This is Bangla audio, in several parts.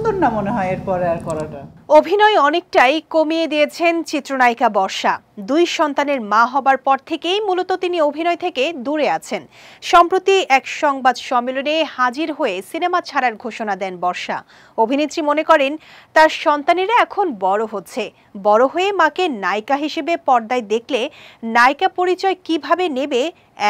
সুন্দর না মনে হয় এরপরে আর করাটা। অভিনয় অনেকটাই কমিয়ে দিয়েছেন চিত্রনায়িকা বর্ষা। 2 সন্তানের মা হবার পর থেকেই মূলত তিনি অভিনয় থেকে দূরে আছেন। সম্প্রতি এক সংবাদ সম্মেলনে হাজির হয়ে সিনেমা ছাড়ার ঘোষণা দেন বর্ষা। অভিনেত্রী মনে করেন তার সন্তানেরা এখন বড় হচ্ছে, বড় হয়ে মাকে নায়িকা হিসেবে পর্দায় দেখলে নায়িকা পরিচয় কিভাবে নেবে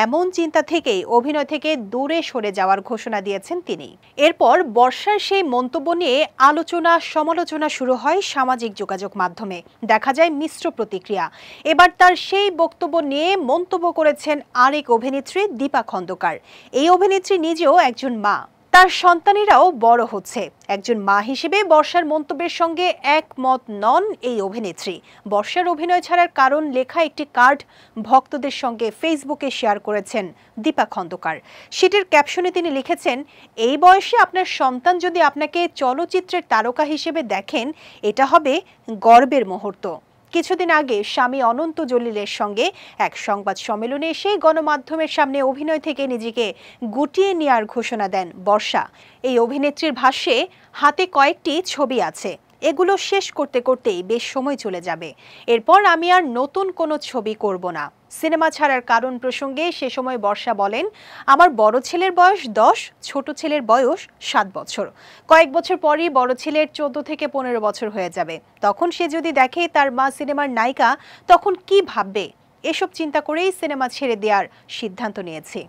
এমন চিন্তা থেকেই অভিনয় থেকে দূরে সরে যাওয়ার ঘোষণা দিয়েছেন তিনি। এরপর বর্ষার সেই মন্তব্য নিয়ে আলোচনা সমালোচনা শুরু হয় সামাজিক যোগাযোগ মাধ্যমে। দেখা যায় মিশ্র প্রতিক্রিয়া। এবার তার সেই বক্তব্য নিয়ে মন্তব্য করেছেন আরেক অভিনেত্রী দীপা খন্দকার। এই অভিনেত্রী নিজেও একজন মা, তার সন্তানেরাও বড় হচ্ছে। একজন মা হিসেবে বর্ষার মন্তব্যের সঙ্গে একমত নন এই অভিনেত্রী। বর্ষার অভিনয় ছাড়ার কারণ লেখা একটি কার্ড ভক্তদের সঙ্গে ফেসবুকে শেয়ার করেছেন দীপা খন্দকার। সেটির ক্যাপশনে তিনি লিখেছেন, এই বয়সে আপনার সন্তান যদি আপনাকে চলচ্চিত্রের তারকা হিসেবে দেখেন, এটা হবে গর্বের মুহূর্ত। কিছুদিন আগে স্বামী অনন্ত জলিলের সঙ্গে এক সংবাদ সম্মেলনে এসে গণমাধ্যমের সামনে অভিনয় থেকে নিজেকে গুটিয়ে নেওয়ার ঘোষণা দেন বর্ষা। এই অভিনেত্রীর ভাষ্যে হাতে কয়েকটি ছবি আছে, এগুলো শেষ করতে করতেই বেশ সময় চলে যাবে। এরপর আমি আর নতুন কোনো ছবি করব না। সিনেমা ছাড়ার কারণ প্রসঙ্গে সে সময় বর্ষা বলেন, আমার বড় ছেলের বয়স 10, ছোট ছেলের বয়স 7 বছর। কয়েক বছর পরই বড় ছেলের 14 থেকে 15 বছর হয়ে যাবে। তখন সে যদি দেখে তার মা সিনেমার নায়িকা, তখন কি ভাববে? এসব চিন্তা করেই সিনেমা ছেড়ে দেওয়ার সিদ্ধান্ত নিয়েছি।